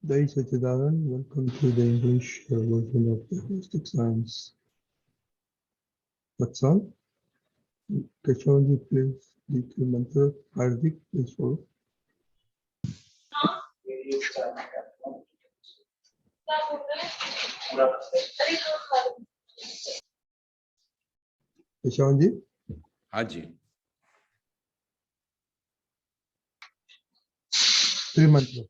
Jai Sachidanand, welcome to the English version of the Holistic Science Satsang. Keshavananji, please lead the mantra. Hardik, please follow. Keshavananji? Haji. Three mantra.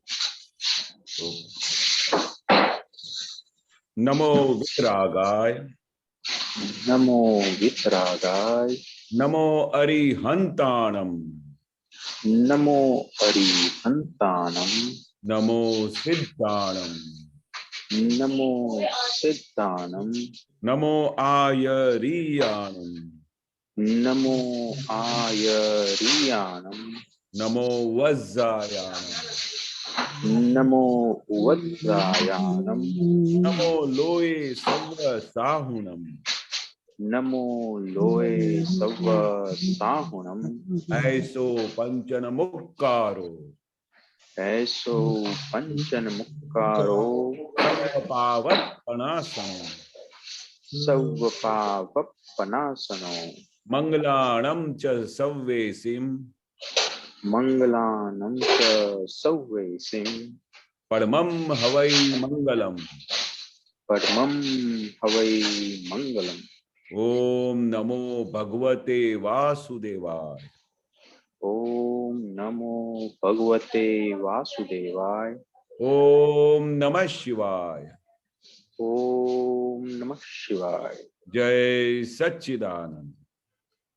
Namo Vitragaya. Namo Vitragaya. Namo Arihantanam. Namo Arihantanam. Namo Siddhanam. Namo Siddhanam. Namo Ayariyanam. Namo Ayariyanam. Namo Vajjayanam. Namo Vajjayanam. Namo Loe Savva Sahunam. Namo Loe Savva Sahunam. Aiso Panchana Mukkaro. Aiso Panchana Mukkaro. Pavat Panasanam. Savvapavanasano. Mangalanam cha Savvesim. Mangalanam cha Savvesim. Padmam Havai Mangalam. Padmam Havai Mangalam. Om Namo Bhagavate Vasudevaya. Om Namo Bhagavate Vasudevaya. Om Namah Shivaya. Om Namah Shivaya. Jai Satchidanand.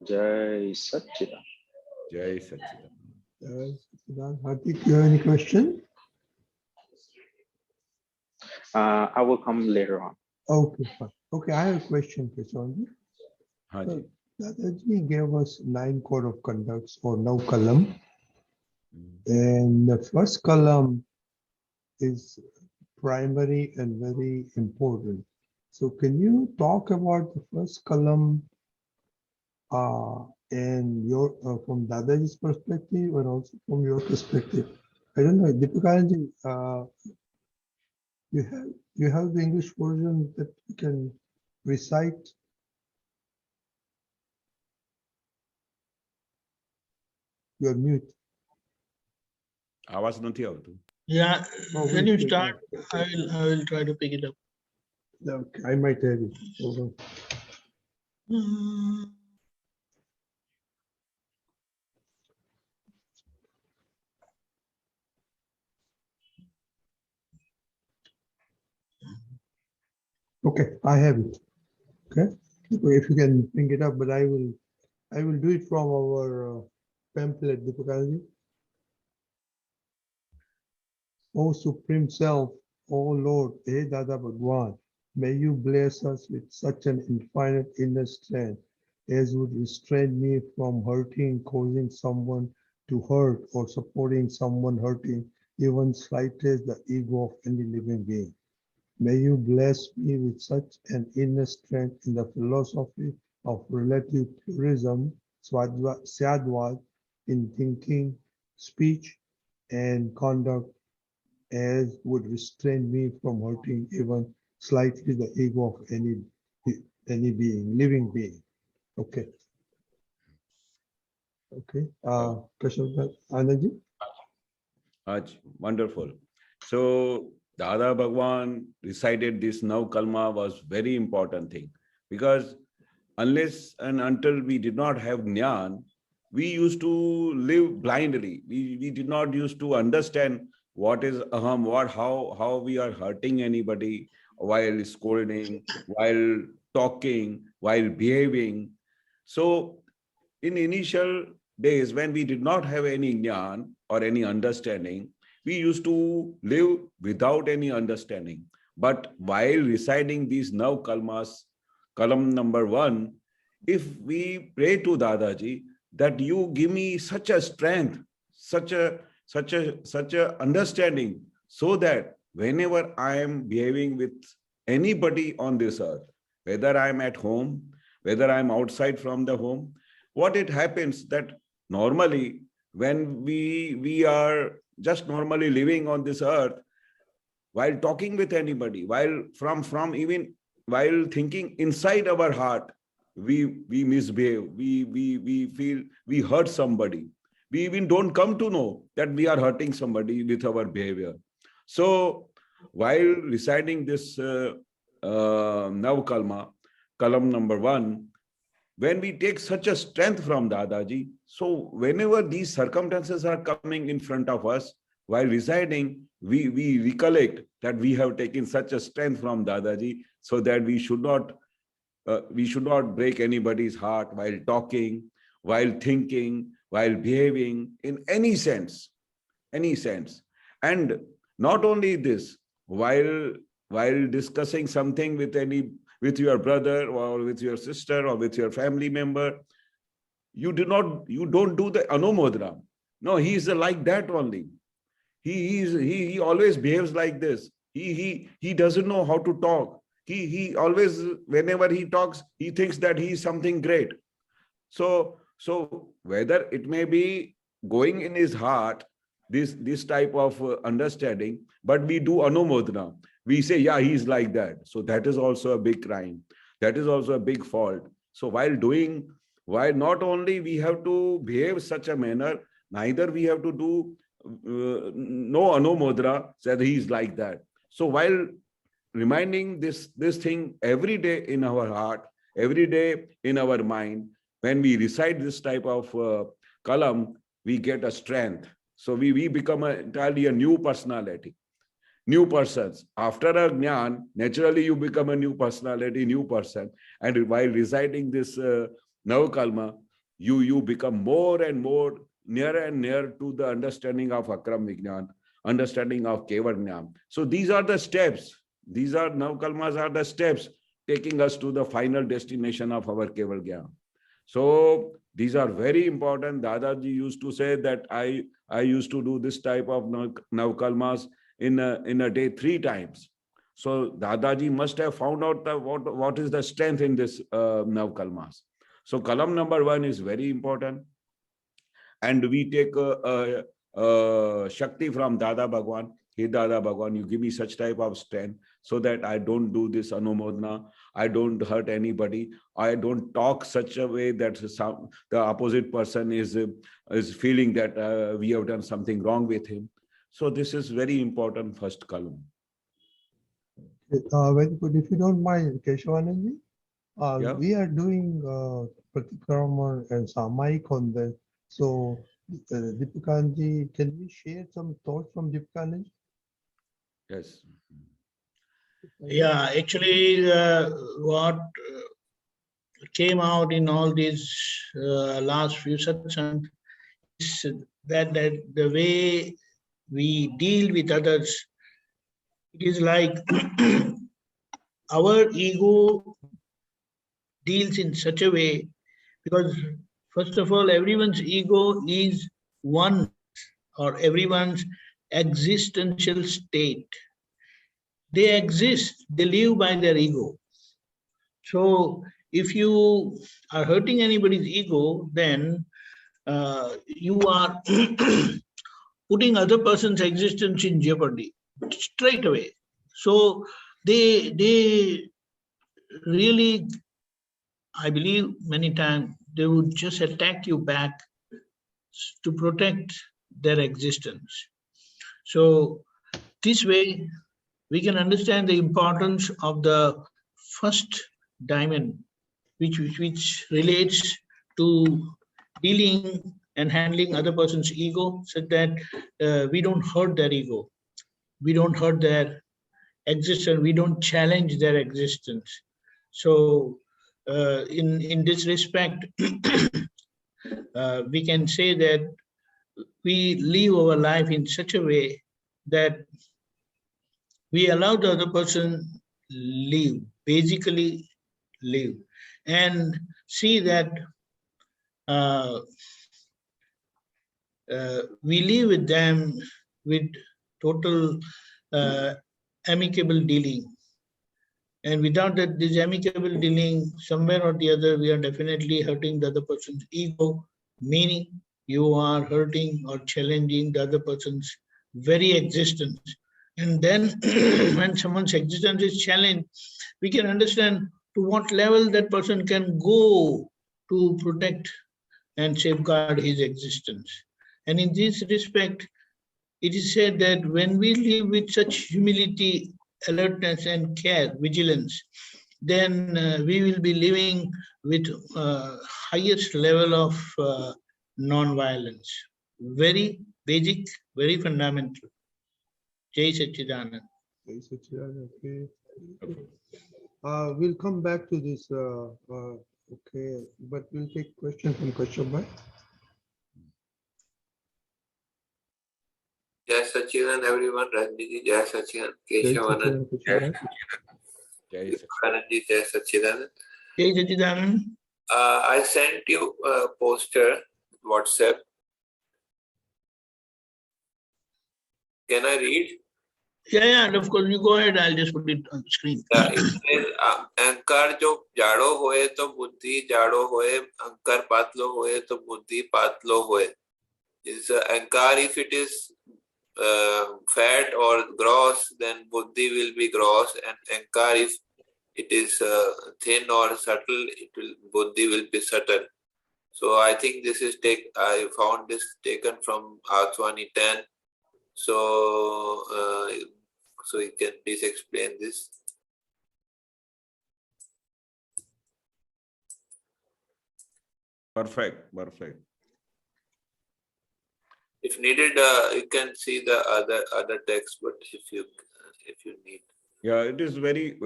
Jai Satchidanand. Jai Satchidanand. Jai Sachidanand. Hardik, you have any question? I will come later on. Okay, fine. Okay, I have a question, Keshavananji. Haji. Dadaji gave us 9 code of conducts or no kalam. And the first column is primary and very important. So can you talk about the first column and your from Dadaji's perspective and also from your perspective? I don't know, Deepikaji, you have the English version that you can recite. You're mute. आवाज नहीं आवती. Yeah, Oh, when wait, you wait, start, wait. I will try to pick it up. Okay, I might have it. Hold on. Okay, I have it. Okay, if you can bring it up, but I will do it from our pamphlet, Deepikaji. O Supreme Self, O Lord, Hey Dada Bhagwan, may you bless us with such an infinite inner strength as would restrain me from hurting, causing someone to hurt, or supporting someone hurting, even slightest the ego of any living being. May you bless me with such an inner strength in the philosophy of relative purism, Syadvad, in thinking, speech, and conduct, as would restrain me from hurting even slightly the ego of any being, living being. Okay. Okay. Keshavananji? Haji. Wonderful. So Dada Bhagwan recited this now kalma was very important thing, because unless and until we did not have jnana, we used to live blindly. We did not used to understand what is aham, how we are hurting anybody while scolding, while talking, while behaving. So in initial days when we did not have any jnana or any understanding, we used to live without any understanding. But while reciting these now kalmas, kalam number 1, if we pray to Dadaji that you give me such a strength, such a understanding, so that whenever I am behaving with anybody on this earth, whether I am at home, whether I am outside from the home, what it happens that normally when we are just normally living on this earth, while talking with anybody, while from even while thinking inside our heart, we misbehave, we feel we hurt somebody. We even don't come to know that we are hurting somebody with our behavior. So while reciting this Nav Kalma, Kalam number 1, when we take such a strength from Dadaji, so whenever these circumstances are coming in front of us, while reciting, we recollect that we have taken such a strength from Dadaji, so that we should not break anybody's heart while talking, while thinking, while behaving in any sense. And not only this, while discussing something with your brother or with your sister or with your family member, you don't do the anumodra. No, he is like that only. He always behaves like this. He doesn't know how to talk. He always, whenever he talks, he thinks that he is something great. So whether it may be going in his heart, this type of understanding, but we do anumodana. We say, yeah, he's like that. So that is also a big crime. That is also a big fault. So while not only we have to behave such a manner, neither we have to do no anumodana, said he's like that. So while reminding this thing every day in our heart, every day in our mind, when we recite this type of kalam, we get a strength. So we become entirely a new personality, new persons. After a jnana, naturally you become a new personality, new person. And while reciting this Navakalma, you become more and more nearer and nearer to the understanding of Akram Vijnan, understanding of Keval Jnana. So these are the steps. These are Navakalmas are the steps taking us to the final destination of our Keval Jnana. So these are very important. Dadaji used to say that I used to do this type of Navakalmas in a day 3 times. So Dadaji must have found out what is the strength in this Navakalmas. So Kalam number 1 is very important. And we take Shakti from Dada Bhagwan. Hey Dada Bhagwan, you give me such type of strength so that I don't do this anumodana, I don't hurt anybody, I don't talk such a way that the opposite person is feeling that we have done something wrong with him. So this is very important first column. Very good. If you don't mind, Keshavananji, Yeah. we are doing Pratikraman and Samayik on that. So, Deepakanji, can we share some thoughts from Deepakanji? Yes. Yeah, actually, what came out in all these last few satsangs is that the way we deal with others, it is like our ego deals in such a way, because first of all, everyone's ego is one, or everyone's existential state. They exist, they live by their ego. So if you are hurting anybody's ego, then you are putting other person's existence in jeopardy straight away. So they really, I believe many times, they would just attack you back to protect their existence. So this way, we can understand the importance of the first diamond, which relates to dealing and handling other person's ego, so that we don't hurt their ego, we don't hurt their existence, we don't challenge their existence. So in this respect, we can say that we live our life in such a way that we allow the other person live, basically live, and see that we live with them with total amicable dealing. And without that, this amicable dealing, somewhere or the other, we are definitely hurting the other person's ego, meaning you are hurting or challenging the other person's very existence. And then when someone's existence is challenged, we can understand to what level that person can go to protect and safeguard his existence. And in this respect, it is said that when we live with such humility, alertness, and care, vigilance, then we will be living with highest level of non-violence. Very basic, very fundamental. Jai Satchidanand. Okay, Satchidanand, okay. We'll come back to this, okay, but we'll take question from Kashyap. Jai Sachidan, everyone. Ranjini, Jai Sachidan. Keshavananji, Jai Sachidananji, Jai Sachidan. Jai Satchidanand. I sent you a poster, WhatsApp. Can I read? Yeah, and of course, you go ahead. I'll just put it on the screen. It says, अहंकार जो जाड़ो होए तो बुद्धि जाड़ो होए, अहंकार पातलो होए तो बुद्धि पातलो होए. Is अहंकार, if it is fat or gross, then buddhi will be gross, and ankar, if it is thin or subtle, buddhi will be subtle. So I think this is I found this taken from Athwani 10. So so you can please explain this. Perfect. If needed, you can see the other text, but if you need. Yeah, it is very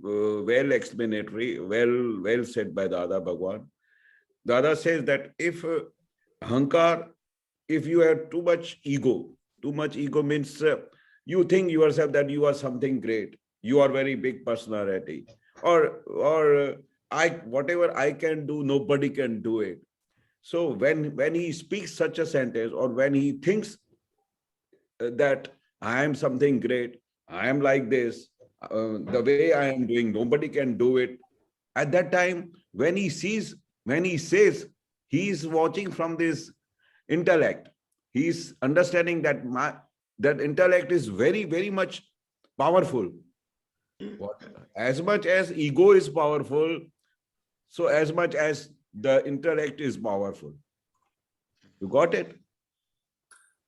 well explanatory, well said by Dada Bhagwan. Dada says that if ahankar, if you have too much ego means you think yourself that you are something great, you are very big personality, or whatever I can do, nobody can do it. So when he speaks such a sentence, or when he thinks that I am something great, I am like this, the way I am doing, nobody can do it. At that time, when he says, he is watching from this intellect. He is understanding that that intellect is very much powerful. As much as ego is powerful, so as much as the intellect is powerful. You got it?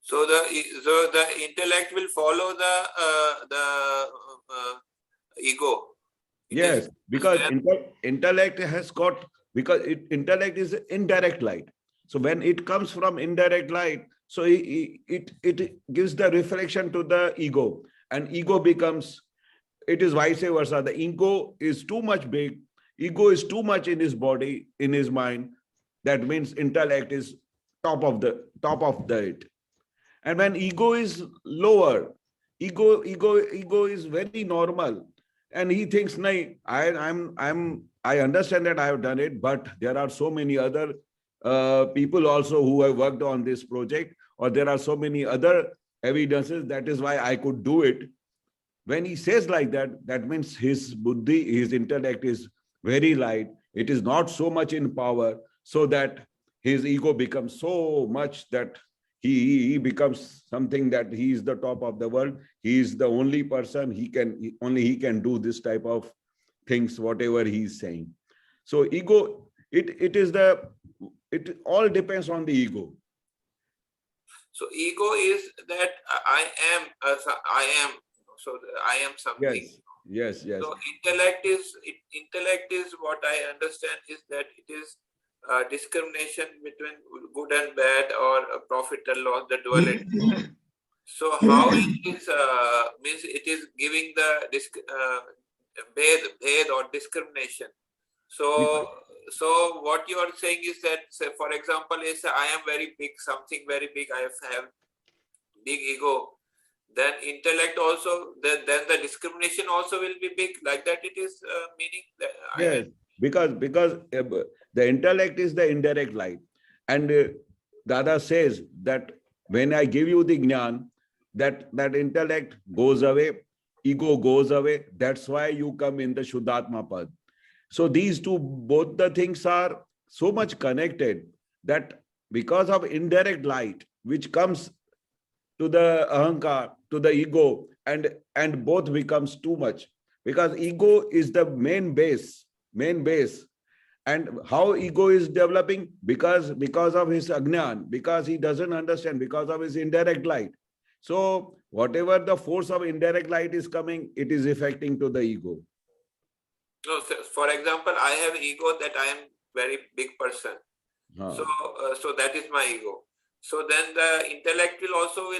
So the intellect will follow the ego. Yes, because intellect has got, because intellect is indirect light. So when it comes from indirect light, so it gives the reflection to the ego, and ego becomes, it is vice versa. The ego is too much big, ego is too much in his body, in his mind. That means intellect is top of it. And when ego is lower, ego is very normal, and he thinks, "Nay, I understand that I have done it, but there are so many other people also who have worked on this project, or there are so many other evidences. That is why I could do it." When he says like that, that means his buddhi, his intellect is very light. It is not so much in power, so that his ego becomes so much that he becomes something that he is the top of the world. He is the only person, he can do this type of things, whatever he is saying. So ego, it all depends on the ego. So ego is that I am, so I am something. Yes. So intellect is what I understand is that it is discrimination between good and bad, or profit and loss, the duality. So how it is means it is giving the bhed or discrimination. So what you are saying is that, say, for example, is I am very big, something very big, I have big ego. Then intellect also, then the discrimination also will be big. Like that, it is meaning that. Yes, because the intellect is the indirect light, and Dada says that when I give you the jnana, that intellect goes away, ego goes away. That's why you come in the Shuddhatma Pad. So these two, both the things are so much connected that because of indirect light, which comes to the ahankar, to the ego, and both becomes too much, because ego is the main base. And how ego is developing? Because of his ajnan, because he doesn't understand, because of his indirect light. So whatever the force of indirect light is coming, it is affecting to the ego. No, for example, I have ego that I am very big person. So that is my ego. So then the intellect will also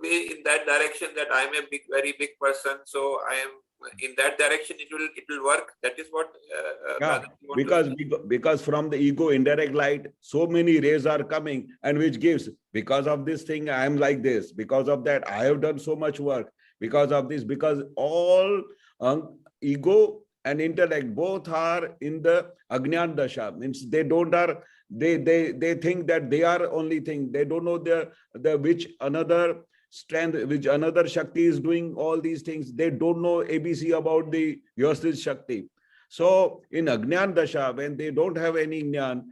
be in that direction, that I am a very big person. So I am in that direction. It will work. That is what. Because from the ego indirect light, so many rays are coming, and which gives, because of this thing I am like this. Because of that I have done so much work. Because of this, because all ego and intellect both are in the Ajnan Dasha. Means they think that they are only thing. They don't know the which another strength, which another Shakti is doing all these things. They don't know ABC about the Yosis Shakti. So in Ajnan Dasha, when they don't have any Jnana,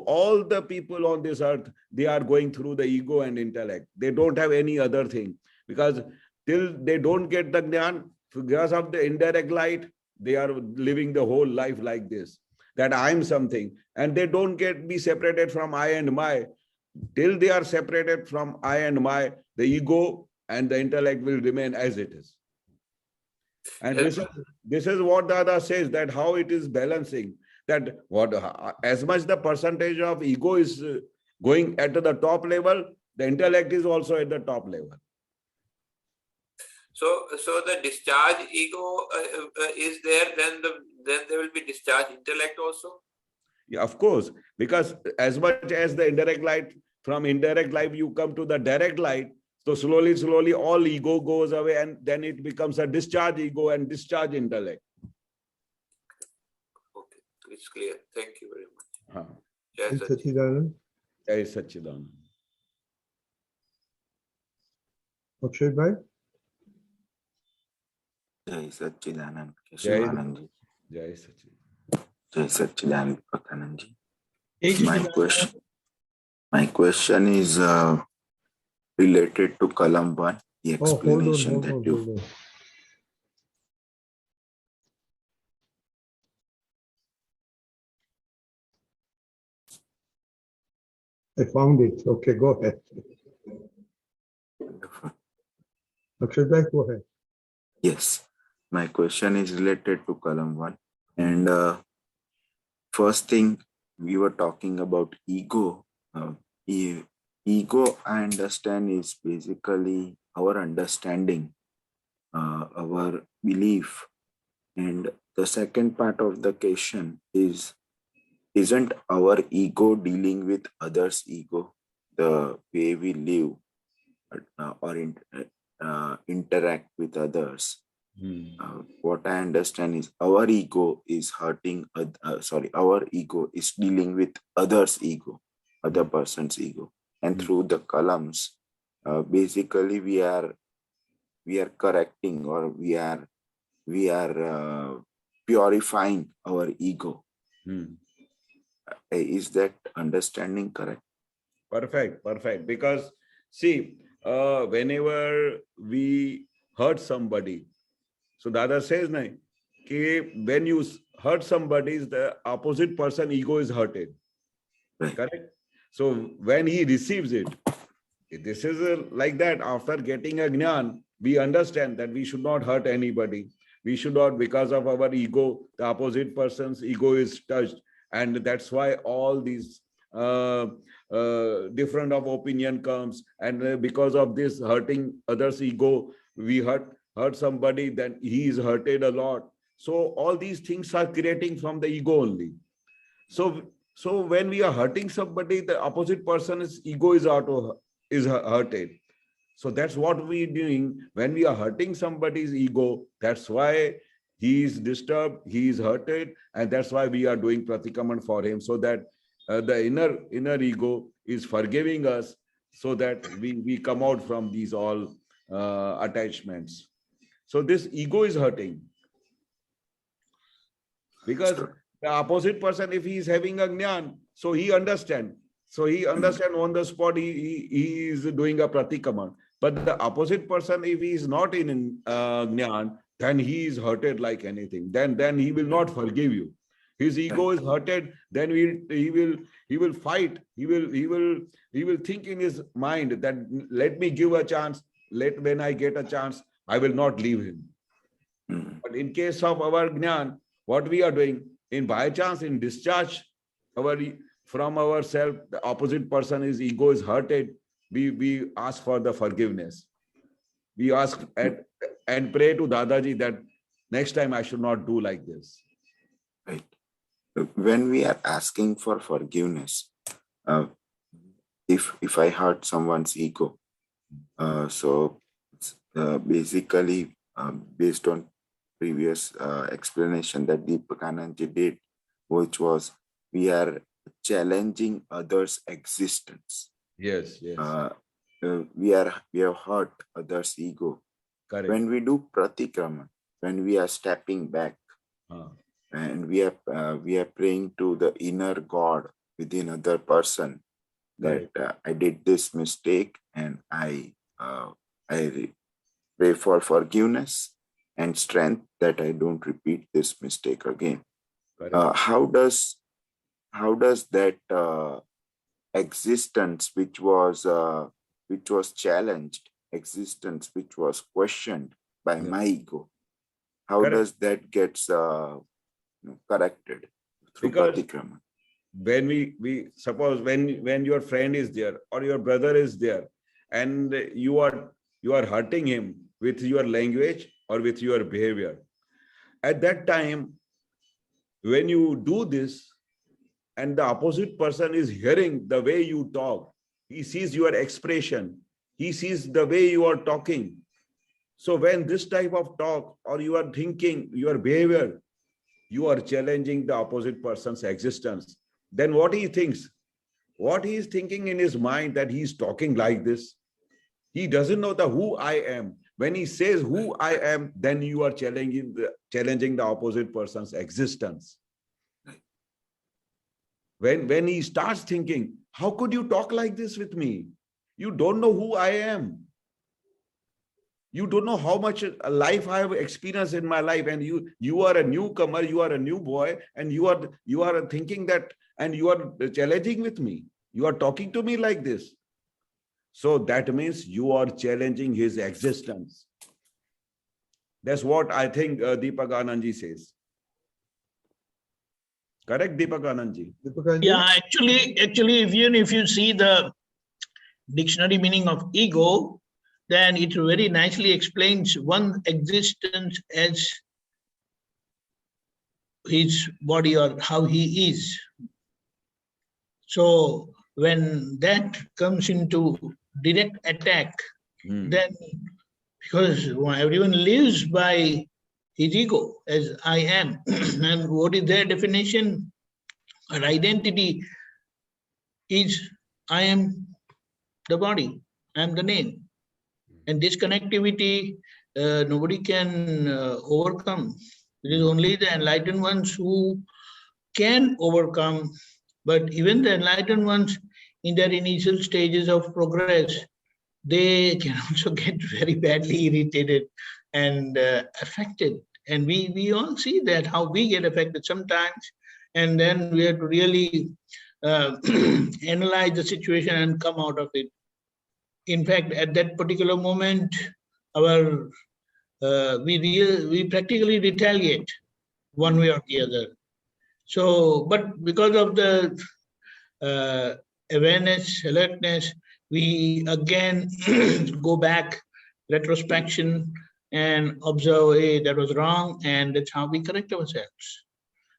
all the people on this earth, they are going through the ego and intellect. They don't have any other thing, because till they don't get the Jnana, because of the indirect light, they are living the whole life like this, that I am something, and they don't be separated from I and my. Till they are separated from I and my, the ego and the intellect will remain as it is. And this is what Dada says, that how it is balancing, that as much the percentage of ego is going at the top level, the intellect is also at the top level. So the discharge ego is there, then there will be discharge intellect also. Yeah, of course, because as much as the indirect light, from indirect light you come to the direct light, so slowly all ego goes away, and then it becomes a discharge ego and discharge intellect. Okay, it's clear. Thank you very much. Jai Satchidanand. Jai Satchidanand. Akshay bhai. Jai Satchidanand Keshavananji. Jai Satchidanand. Jai Satchidanand Pakananji. My question is related to column 1, the explanation hold on. I found it. Okay, go ahead. Akshay bhai, go ahead. Yes, my question is related to column 1. And first thing, we were talking about ego. Ego, I understand, is basically our understanding, our belief. And the second part of the question is, isn't our ego dealing with others' ego, the way we live or interact with others? What I understand is our ego is hurting, our ego is dealing with others' ego, other person's ego. And through the columns, basically we are correcting, or we are purifying our ego. Is that understanding correct? Perfect. Because see, whenever we hurt somebody, so Dada says, when you hurt somebody, the opposite person ego is hurted. Right. Correct? So when he receives it, this is like that. After getting a jnana, we understand that we should not hurt anybody. We should not, because of our ego, the opposite person's ego is touched. And that's why all these different of opinion comes. And because of this hurting others' ego, we hurt somebody, then he is hurted a lot. So all these things are creating from the ego only. So when we are hurting somebody, the opposite person's ego is hurted. So that's what we're doing. When we are hurting somebody's ego, that's why he is disturbed, he is hurted, and that's why we are doing Pratikraman for him, so that the inner ego is forgiving us, so that we come out from these all attachments. So this ego is hurting. Because the opposite person, if he is having a jnana, so he understands. So he understands on the spot, he is doing a Pratikraman. But the opposite person, if he is not in Jnana, then he is hurted like anything. Then he will not forgive you. His ego is hurted, then he will fight. He will think in his mind that let me give a chance. When I get a chance, I will not leave him. But in case of our Jnana, what we are doing, in by chance, in discharge from ourselves, the opposite person, his ego is hurted. We ask for the forgiveness. We ask and pray to Dadaji that next time I should not do like this. Right. When we are asking for forgiveness, if I hurt someone's ego, basically based on previous explanation that Deepakanandji did, which was we are challenging others' existence. Yes. We have hurt others' ego. Correct. When we do Pratikraman, when we are stepping back, and we are praying to the inner God within other person, that I did this mistake and I pray for forgiveness and strength that I don't repeat this mistake again. How does that existence which was challenged, existence which was questioned by my ego, how does that gets corrected through Pratikraman? When we suppose when your friend is there or your brother is there and you are hurting him with your language or with your behavior, at that time when you do this and the opposite person is hearing the way you talk, he sees your expression, he sees the way you are talking. So when this type of talk or you are thinking, your behavior, you are challenging the opposite person's existence, then what he thinks, what he is thinking in his mind, that he is talking like this. He doesn't know the who I am. When he says who I am, then you are challenging the opposite person's existence. When he starts thinking, how could you talk like this with me? You don't know who I am. You don't know how much life I have experienced in my life, and you are a newcomer, you are a new boy, and you are thinking that, and you are challenging with me. You are talking to me like this. So that means you are challenging his existence. That's what I think Deepakanandji says. Correct, Deepakanandji? Yeah, actually, even if you see the dictionary meaning of ego, then it very nicely explains one existence as his body or how he is. So when that comes into direct attack, then because everyone lives by his ego as I am, and what is their definition? Our identity is I am the body, I am the name. And this connectivity, nobody can overcome. It is only the enlightened ones who can overcome. But even the enlightened ones, in their initial stages of progress, they can also get very badly irritated and affected. And we all see that, how we get affected sometimes. And then we have to really analyze the situation and come out of it. In fact, at that particular moment, we practically retaliate one way or the other. So, but because of the awareness, alertness, we again go back, retrospection, and observe, hey, that was wrong, and that's how we correct ourselves.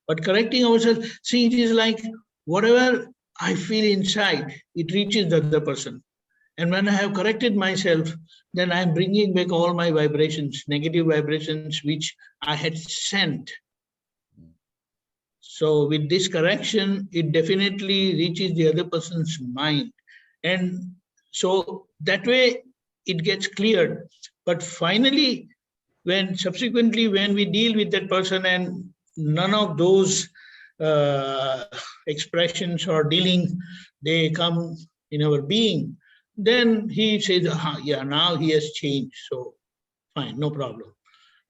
But correcting ourselves, see, it is like whatever I feel inside, it reaches the other person. And when I have corrected myself, then I'm bringing back all my vibrations, negative vibrations, which I had sent. So with this correction, it definitely reaches the other person's mind. And so that way it gets cleared. But finally, subsequently when we deal with that person and none of those expressions or dealing, they come in our being, then he says, yeah, now he has changed, so fine, no problem.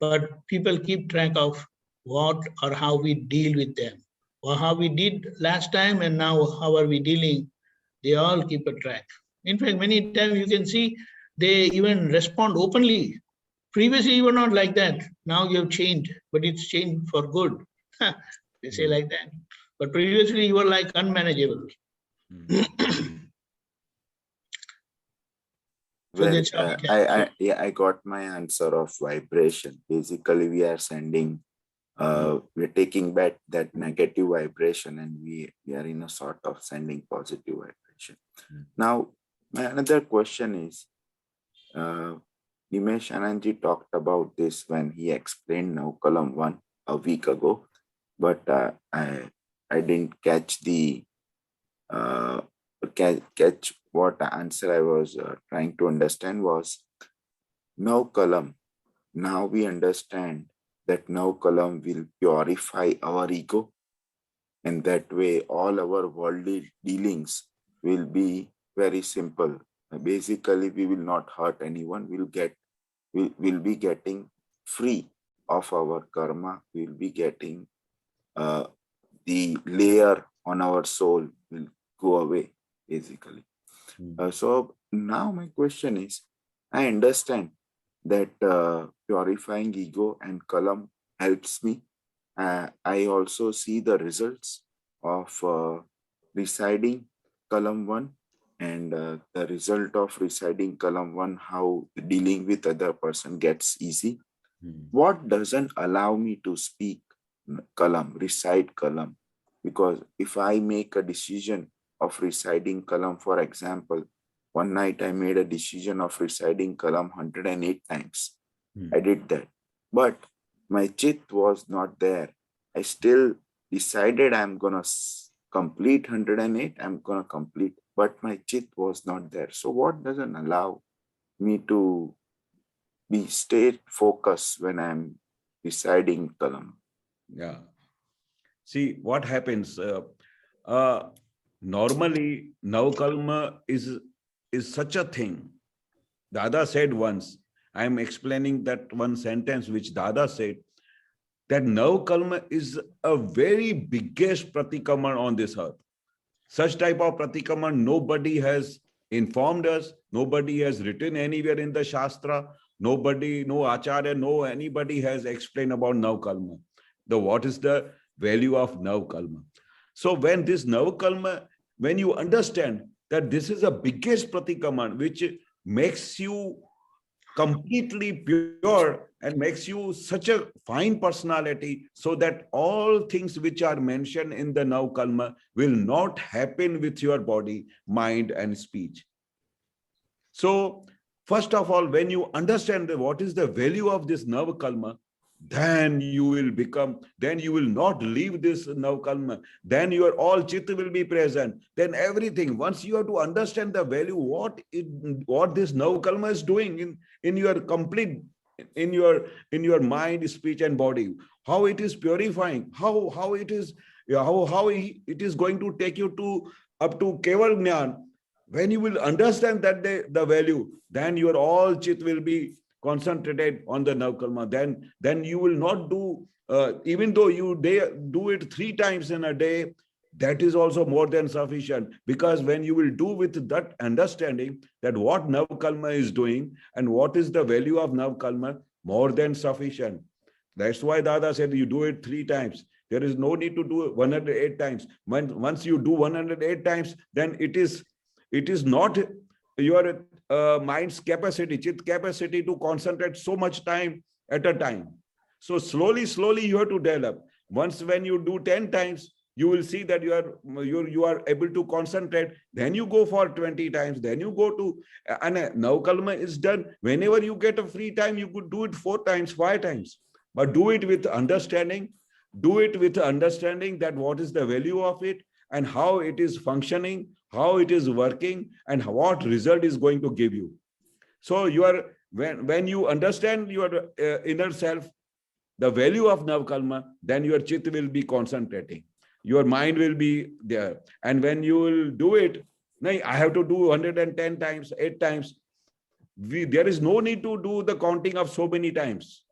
But people keep track of what or how we deal with them, or how we did last time and now how are we dealing. They all keep a track. In fact, many times you can see they even respond openly. Previously you were not like that, now you have changed, but it's changed for good. They say like that. But previously you were like unmanageable. So Well, that's how it happens. I got my answer of vibration. Basically, we are sending, we're taking back that negative vibration, and we are in a sort of sending positive vibration. Now, my another question is, Nimesh Anandji talked about this when he explained now column 1 a week ago, but I didn't catch the catch what answer I was trying to understand was now column. Now we understand that now column will purify our ego, and that way all our worldly dealings will be very simple. Basically, we will not hurt anyone. We'll be getting free of our karma. We'll be getting the layer on our soul will go away, basically. So now my question is, I understand that purifying ego and kalam helps me. I also see the results of reciting kalam 1, and the result of reciting kalam 1, how dealing with other person gets easy. What doesn't allow me to speak kalam, recite kalam? Because if I make a decision of reciting kalam, for example, one night I made a decision of reciting kalam 108 times. I did that. But my chit was not there. I still decided I'm going to complete 108, I'm going to complete, but my chit was not there. So what doesn't allow me to be stay focused when I'm reciting kalam? Yeah. See, what happens, normally, Navakalma is such a thing. Dada said once, I am explaining that one sentence which Dada said, that Navakalma is a very biggest Pratikraman on this earth. Such type of Pratikraman, nobody has informed us, nobody has written anywhere in the Shastra, nobody, no Acharya, no anybody has explained about Navakalma. What is the value of Navakalma? So when this Navakalma, when you understand that this is the biggest Pratikraman which makes you completely pure and makes you such a fine personality, so that all things which are mentioned in the Navakalma will not happen with your body, mind and speech. So first of all, when you understand what is the value of this Navakalma, then you will not leave this Navakalma. Then your all chitta will be present. Then everything, once you have to understand the value, what this Navakalma is doing in your complete, in your mind, speech and body, how it is purifying, how it is, how it is going to take you to up to Keval Jnana. When you will understand that the value, then your all chit will be concentrated on the Navakalma. Then you will not do, even though you do it 3 times in a day, that is also more than sufficient. Because when you will do with that understanding that what Navakalma is doing and what is the value of Navakalma, more than sufficient. That's why Dada said you do it 3 times. There is no need to do it 108 times. Once you do 108 times, then it is not your mind's capacity, chit capacity to concentrate so much time at a time. So slowly you have to develop. Once when you do 10 times, you will see that you are able to concentrate. Then you go for 20 times. Then you go to, and Navakalma is done. Whenever you get a free time, you could do it 4 times, 5 times. But do it with understanding. Do it with understanding that what is the value of it and how it is functioning, how it is working, and what result is going to give you. So when you understand your inner self, the value of Navakalma, then your chit will be concentrating. Your mind will be there. And when you will do it, No, I have to do 110 times, 8 times. There is no need to do the counting of so many times.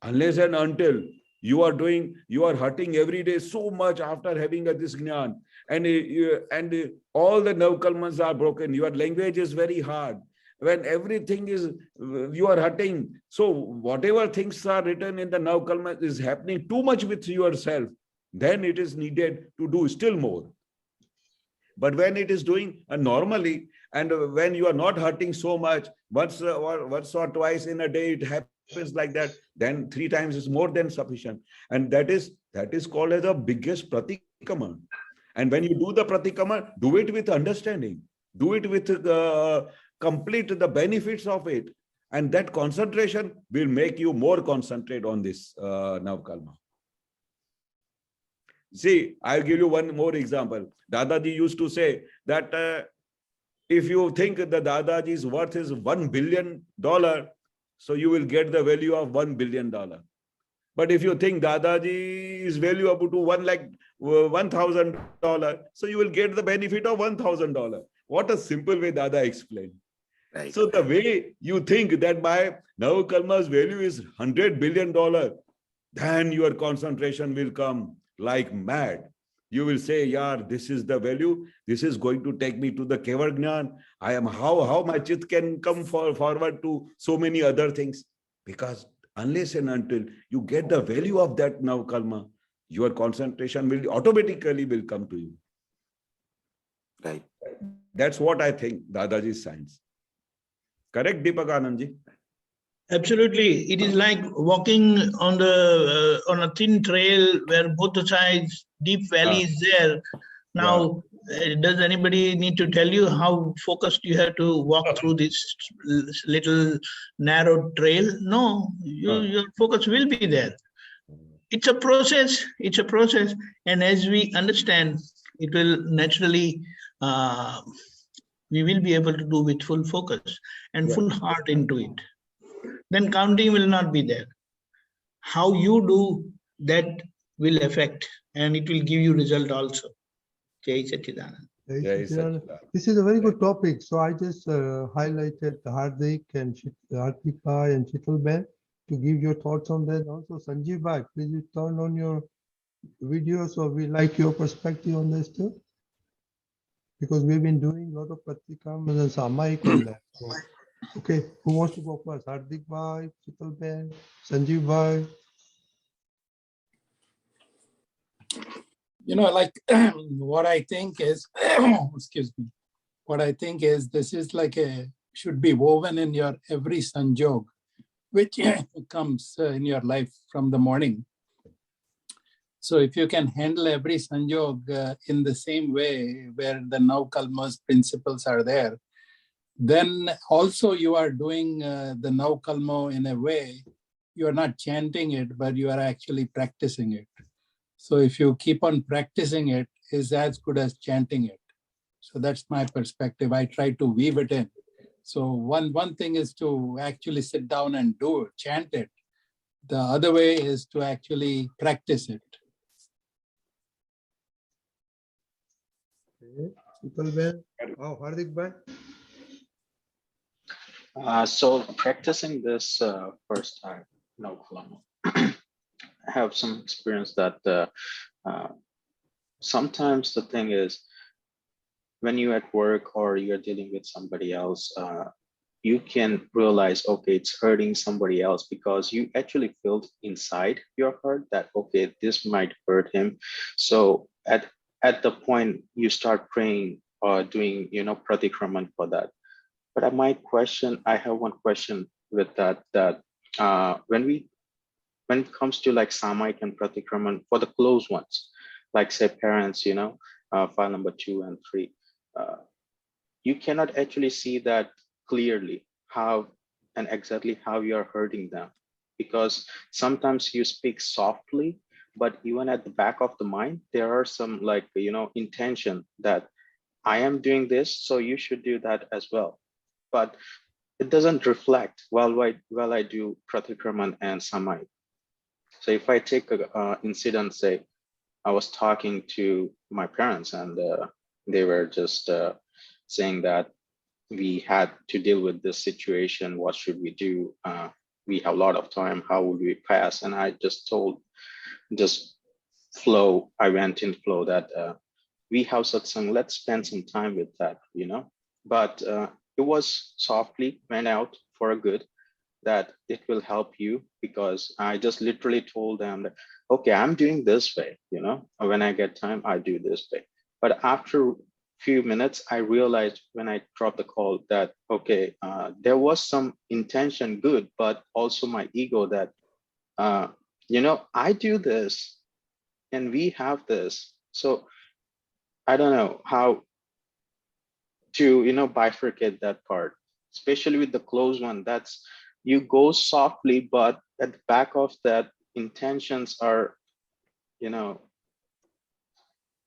Unless and until you are hurting every day so much after having this jnana, and all the nerve kalmas are broken. Your language is very hard. When everything is, you are hurting. So whatever things are written in the nerve kalma is happening too much with yourself, then it is needed to do still more. But when it is doing normally, and when you are not hurting so much, once or twice in a day it happens like that, then 3 times is more than sufficient. And that is called as the biggest Pratikraman. And when you do the Pratikraman, do it with understanding, do it with complete the benefits of it, and that concentration will make you more concentrate on this Navkalma. See, I'll give you one more example. Dadaji used to say that if you think the Dadaji's worth is $1 billion, so you will get the value of $1 billion. But if you think Dadaji is valuable to $1,000, so you will get the benefit of $1,000. What a simple way Dada explained. Right. So the way you think that my Navakalma's value is $100 billion, then your concentration will come like mad. You will say, "Yaar, this is the value. This is going to take me to the Keval Jnana. I am how my chit can come forward to so many other things." Because unless and until you get the value of that Navakalma, your concentration will automatically come to you. Right. That's what I think Dadaji's science. Correct, Deepak Anandji? Absolutely. It is like walking on a thin trail where both the sides, deep valley is there. Now, does anybody need to tell you how focused you have to walk through this little narrow trail? No, your focus will be there. It's a process. It's a process. And as we understand, it will naturally, we will be able to do with full focus and full heart into it. Then counting will not be there. How you do that will affect, and it will give you result also. Jai Satchidanand. This is a very good topic. So I just highlighted Hardik and Hartika and Chitalben to give your thoughts on that. Also, Sanjeev Bhai, please you turn on your video, so we like your perspective on this too. Because we've been doing a lot of Pratikraman and Samayik on that. So, okay, who wants to go first? Hardik Bhai, Chitalben, Sanjeev Bhai. Like what I think is, excuse me, what I think is this is like should be woven in your every sanjog, which comes in your life from the morning. So if you can handle every sanjog in the same way where the Navkalma's principles are there, then also you are doing the Navkalma in a way, you are not chanting it, but you are actually practicing it. So if you keep on practicing it, is as good as chanting it. So that's my perspective. I try to weave it in. So one thing is to actually sit down and do it, chant it. The other way is to actually practice it. Okay, Chitalben. Oh, Hardik Bhai. So practicing this first time, no Kalama. I have some experience that sometimes the thing is when you're at work or you're dealing with somebody else, you can realize, okay, it's hurting somebody else because you actually felt inside your heart that, okay, this might hurt him. So at the point you start praying or doing, Pratikraman for that. But I have one question with that, when it comes to like Samayik and Pratikraman for the close ones, like say parents, file number 2 and 3, you cannot actually see that clearly how and exactly how you are hurting them, because sometimes you speak softly, but even at the back of the mind, there are some intention that I am doing this, so you should do that as well. But it doesn't reflect while I do Pratikraman and Samayik. So if I take an incident, say I was talking to my parents and They were just saying that we had to deal with this situation. What should we do? We have a lot of time. How would we pass? And I just told, just flow. I went in flow that we have satsang. Let's spend some time with that, you know. But it was softly went out for a good, that it will help you, because I just literally told them that, okay, I'm doing this way, you know, when I get time, I do this way. But after a few minutes, I realized when I dropped the call that, okay, there was some intention good, but also my ego that, you know, I do this and we have this. So I don't know how to, you know, bifurcate that part, especially with the close one. That's, you go softly, but at the back of that, intentions are, you know,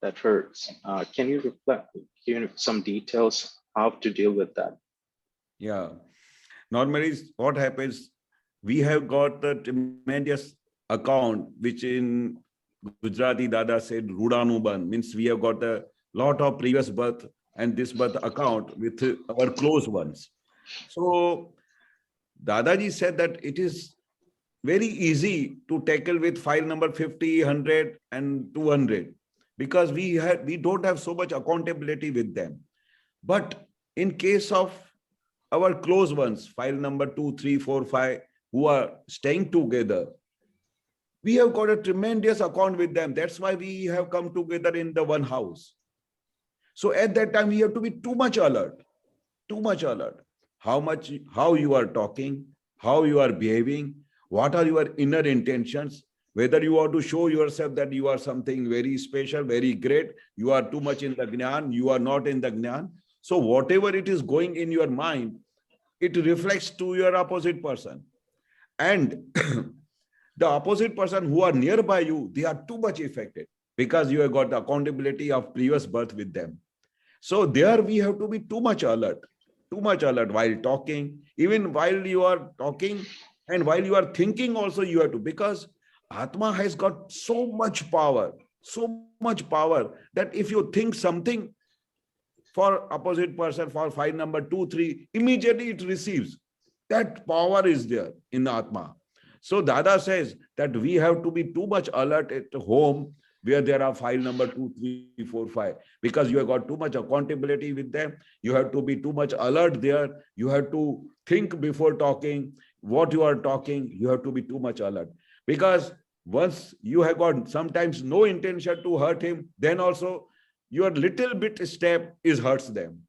that hurts. Can you reflect, give me some details how to deal with that? Yeah. Normally, what happens, we have got the tremendous account, which in Gujarati Dada said, Rudanuban, means we have got a lot of previous birth and this birth account with our close ones. So Dadaji said that it is very easy to tackle with file number 50, 100 and 200, because we don't have so much accountability with them. But in case of our close ones, file number 2, 3, 4, 5, who are staying together, we have got a tremendous account with them. That's why we have come together in the one house. So at that time, we have to be too much alert, too much alert. How you are talking, how you are behaving, what are your inner intentions, whether you want to show yourself that you are something very special, very great, you are too much in the Gnan, you are not in the Gnan. So whatever it is going in your mind, it reflects to your opposite person. And the opposite person who are nearby you, they are too much affected because you have got the accountability of previous birth with them. So there we have to be too much alert while talking, even while you are talking and while you are thinking also you have to, because Atma has got so much power that if you think something for opposite person, for file number 2, 3, immediately it receives. That power is there in the Atma. So Dada says that we have to be too much alert at home where there are file number 2, 3, 4, 5, because you have got too much accountability with them. You have to be too much alert there. You have to think before talking. What you are talking, you have to be too much alert. Because once you have got sometimes no intention to hurt him, then also your little bit step is hurts them.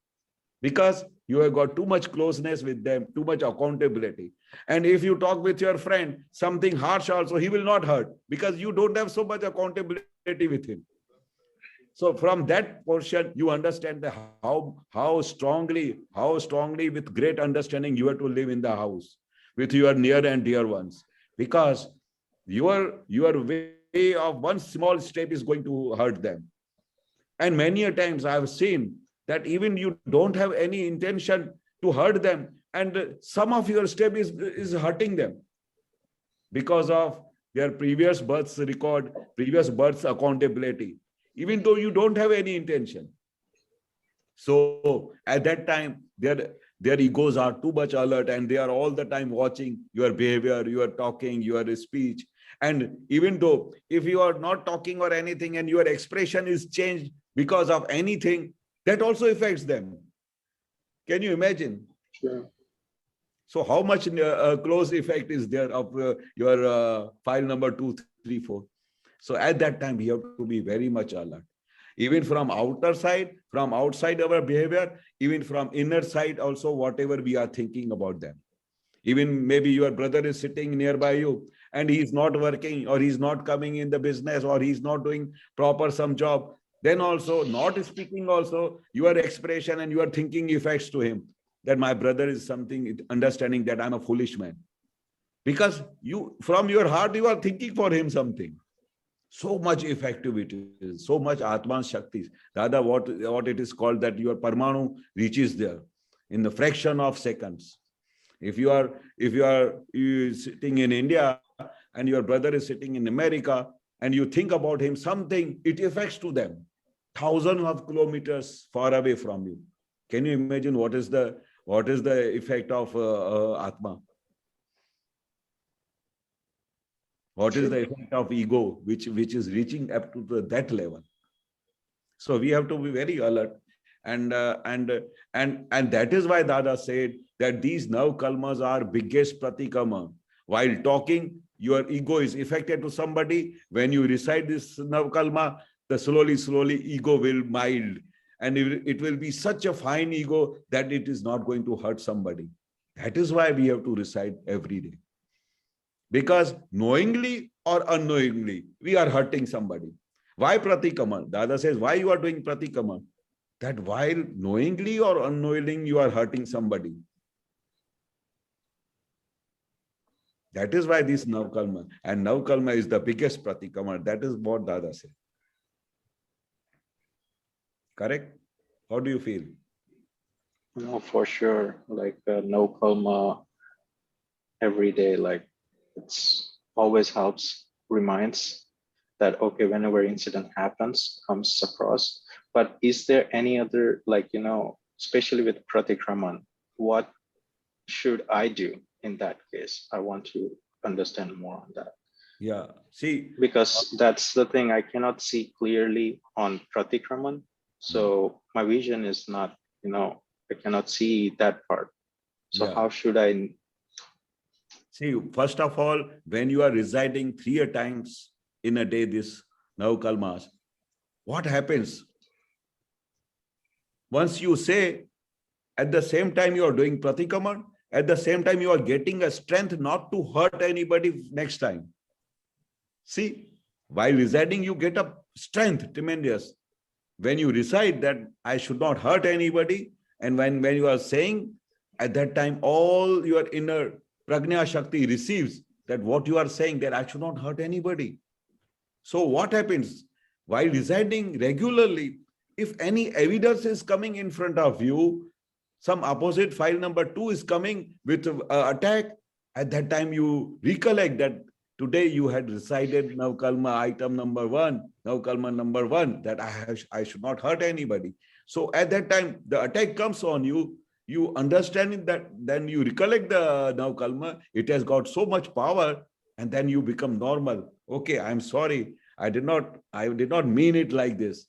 Because you have got too much closeness with them, too much accountability. And if you talk with your friend, something harsh also, he will not hurt because you don't have so much accountability with him. So from that portion, you understand the how strongly with great understanding you have to live in the house with your near and dear ones. Because your way of one small step is going to hurt them. And many a times I have seen that even you don't have any intention to hurt them, and some of your step is hurting them because of their previous births record, previous births accountability, even though you don't have any intention. So at that time, their egos are too much alert and they are all the time watching your behavior, your talking, your speech. And even though if you are not talking or anything and your expression is changed because of anything, that also affects them. Can you imagine? Sure. So how much close effect is there of your file number 2, 3, 4? So at that time, we have to be very much alert. Even from outer side, from outside our behavior, even from inner side also, whatever we are thinking about them. Even maybe your brother is sitting nearby you and he's not working or he's not coming in the business or he's not doing proper some job. Then also not speaking also, your expression and your thinking effects to him that my brother is something, understanding that I'm a foolish man. Because you, from your heart, you are thinking for him something. So much effectivity, so much Atman Shakti. Dada, what it is called that your Parmanu reaches there in the fraction of seconds. If you are sitting in India and your brother is sitting in America and you think about him something, it affects to them. thousands of kilometers far away from you. Can you imagine what is the effect of Atma? What is the effect of ego, which is reaching up to that level? So we have to be very alert, and that is why Dada said that these now kalmas are biggest pratikama. While talking, your ego is affected to somebody. When you recite this now kalma, the slowly ego will mild, and it will be such a fine ego that it is not going to hurt somebody. That is why we have to recite every day. Because knowingly or unknowingly, we are hurting somebody. Why Pratikraman? Dada says, why you are doing Pratikraman? That while knowingly or unknowingly, you are hurting somebody. That is why this Navkalma. And Navkalma is the biggest Pratikraman. That is what Dada said. Correct? How do you feel? No, for sure. Like no karma every day, like it's always helps, reminds that, okay, whenever incident happens, comes across. But is there any other, like, especially with Pratikraman, what should I do in that case? I want to understand more on that. Yeah, see. Because that's the thing, I cannot see clearly on Pratikraman. So my vision is not, I cannot see that part. So Yeah. how should I? See, first of all, when you are residing 3 times in a day, this Navkalmas, what happens? Once you say, at the same time you are doing Pratikraman, at the same time you are getting a strength not to hurt anybody next time. See, while residing, you get a strength tremendous. When you recite that I should not hurt anybody, and when you are saying, at that time, all your inner Prajna Shakti receives that what you are saying, that I should not hurt anybody. So what happens? While reciting regularly, if any evidence is coming in front of you, some opposite file number 2 is coming with attack, at that time you recollect that today you had recited Navkalma item number 1, Navkalma number 1, that I should not hurt anybody. So at that time, the attack comes on you, you understand that, then you recollect the Navkalma, it has got so much power, and then you become normal. Okay, I'm sorry, I did not mean it like this.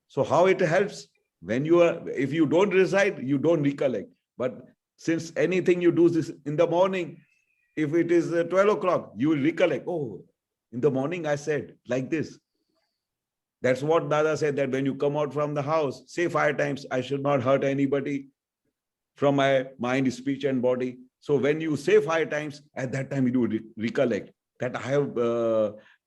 So how it helps? When you are, if you don't recite, you don't recollect. But since anything you do this in the morning, if it is 12 o'clock, you will recollect, oh, in the morning I said like this. That's what Dada said, that when you come out from the house, say 5 times, I should not hurt anybody from my mind, speech and body. So when you say 5 times, at that time you do recollect that I have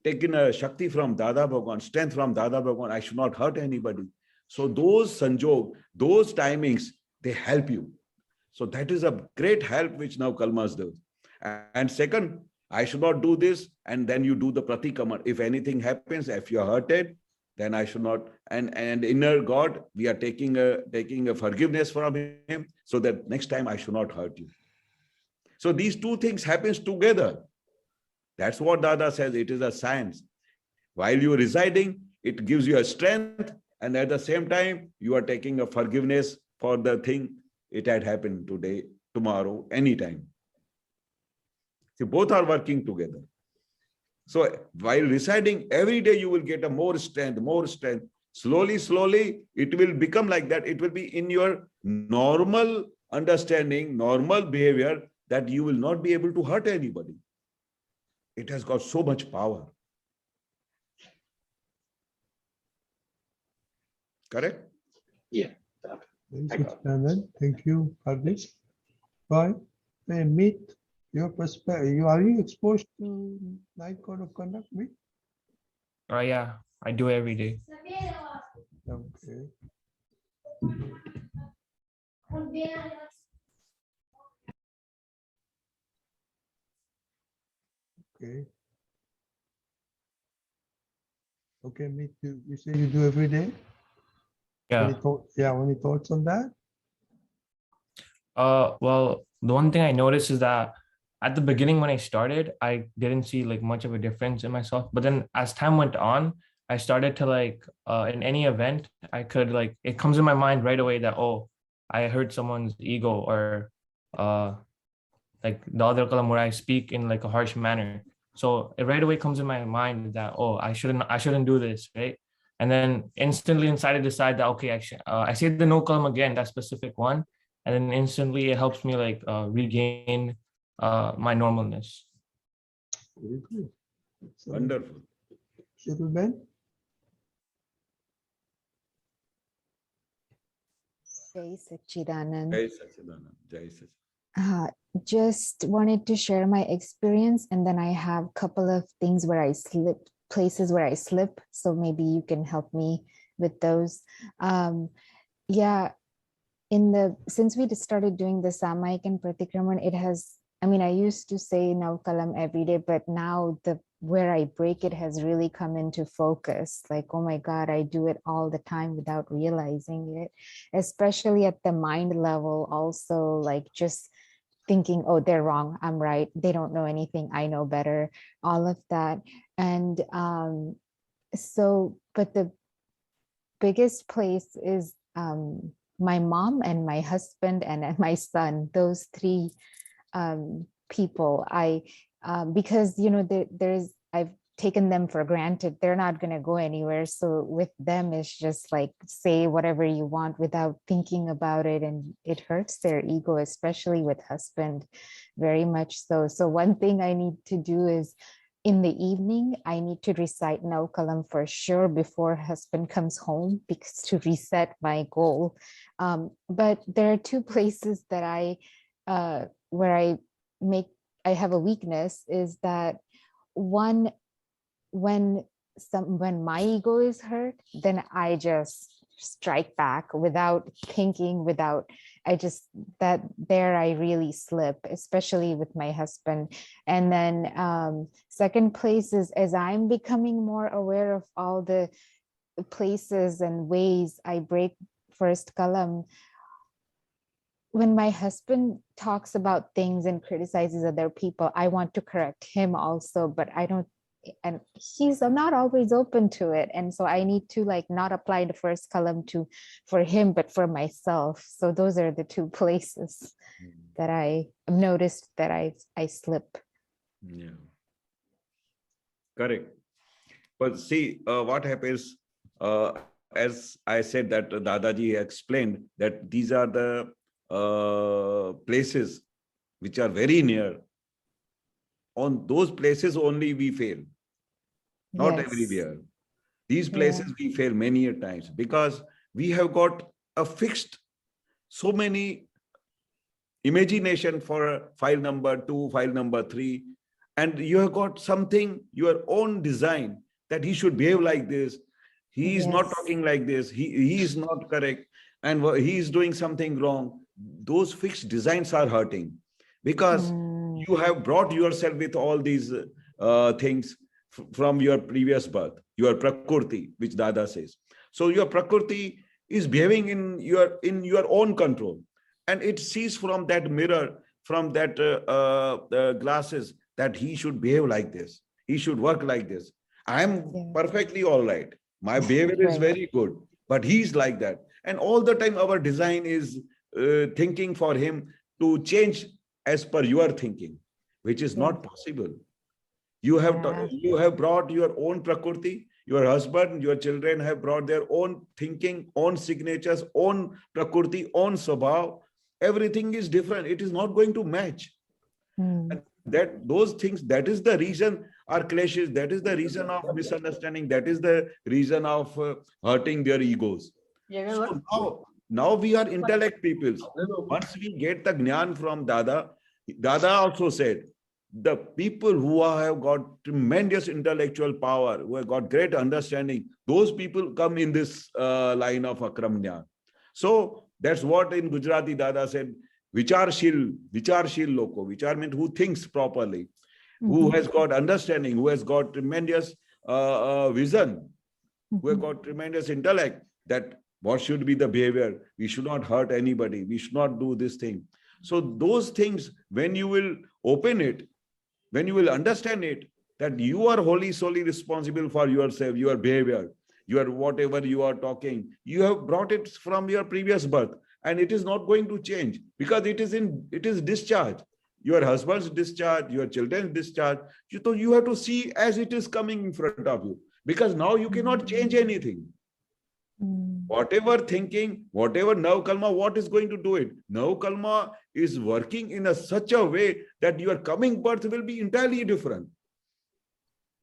taken a Shakti from Dada Bhagwan, strength from Dada Bhagwan, I should not hurt anybody. So those sanjog, those timings, they help you. So that is a great help which now Kalmas does. And second, I should not do this, and then you do the Pratikraman. If anything happens, if you are hurted, then I should not. And inner God, we are taking a forgiveness from him, so that next time I should not hurt you. So these two things happens together. That's what Dada says. It is a science. While you are residing, it gives you a strength, and at the same time, you are taking a forgiveness for the thing it had happened today, tomorrow, anytime. See, both are working together. So while residing, every day you will get a more strength, more strength. Slowly, it will become like that. It will be in your normal understanding, normal behavior, that you will not be able to hurt anybody. It has got so much power. Correct? Yeah. Thank you, Kardesh. Bye. Hey, Meet, your perspective. Are you exposed to night code of conduct, Meet? Yeah, I do every day. Okay. Okay. Okay, Meet, you say you do every day? Yeah. Any thoughts on that? Well, the one thing I noticed is that at the beginning when I started, I didn't see like much of a difference in myself. But then as time went on, I started to like in any event, I could like it comes in my mind right away that, oh, I hurt someone's ego, or like the other kalam where I speak in like a harsh manner. So it right away comes in my mind that, oh, I shouldn't do this, right? And then instantly inside I decide that, okay, I say the no kalam again, that specific one, and then instantly it helps me like regain my normalness. Very good. So, Wonderful. Shirlben? Jai Sachidanand. Jai Sachidanand. Jai Sachidanand. Just wanted to share my experience, and then I have a couple of things where I slip, places where I slip. So maybe you can help me with those. Yeah, since we started doing the Samayik and Pratikraman, it has, I mean, I used to say Navkalam every day, but now where I break it has really come into focus. Like, oh my God, I do it all the time without realizing it, especially at the mind level. Also, like just thinking, oh, they're wrong, I'm right, they don't know anything, I know better, all of that. And but the biggest place is my mom and my husband and my son, those three people. Because I've taken them for granted, they're not going to go anywhere. So with them, it's just like say whatever you want without thinking about it, and it hurts their ego, especially with husband, very much so. So one thing I need to do is in the evening, I need to recite Naukalam for sure before husband comes home, because to reset my goal. But there are two places that where I have a weakness, is that one, when my ego is hurt, then I just strike back without thinking, I really slip, especially with my husband. And then second place is, as I'm becoming more aware of all the places and ways I break first kalam, when my husband talks about things and criticizes other people, I want to correct him also, but I don't, and he's not always open to it. And so I need to like not apply the first kalam for him, but for myself. So those are the two places that I noticed that I slip. Yeah. Correct. But see, what happens, as I said that Dadaji explained that these are the places which are very near. On those places only we fail, not Yes. everywhere. These places we fail many a times because we have got a fixed so many imagination for file number 2, file number 3, and you have got something, your own design, that he should behave like this, he is not talking like this, he is not correct, and he is doing something wrong. Those fixed designs are hurting because you have brought yourself with all these things from your previous birth, your prakriti, which Dada says. So your prakriti is behaving in your own control, and it sees from that mirror, from that glasses, that he should behave like this, he should work like this. I am perfectly all right, my behavior is very good, but he's like that. And all the time our design is thinking for him to change as per your thinking, which is not possible. You have brought your own prakriti, your husband, your children have brought their own thinking, own signatures, own prakriti, own swabhav. Everything is different. It is not going to match. And those things, that is the reason our clashes, that is the reason of misunderstanding, that is the reason of hurting their egos. So now we are intellect people. Once we get the jnana from Dada also said, the people who have got tremendous intellectual power, who have got great understanding, those people come in this line of Akram Jnana. So that's what in Gujarati Dada said, vicharshil loko. Vichar means who thinks properly, who has got understanding, who has got tremendous vision, who has got tremendous intellect, that what should be the behavior. We should not hurt anybody. We should not do this thing. So those things, when you will open it, when you will understand it, that you are wholly solely responsible for yourself, your behavior, your whatever you are talking. You have brought it from your previous birth, and it is not going to change because it is discharge. Your husband's discharge, your children's discharge. So you have to see as it is coming in front of you, because now you cannot change anything. Whatever thinking, whatever Nav Kalma, what is going to do it? Nav Kalma is working in such a way that your coming birth will be entirely different.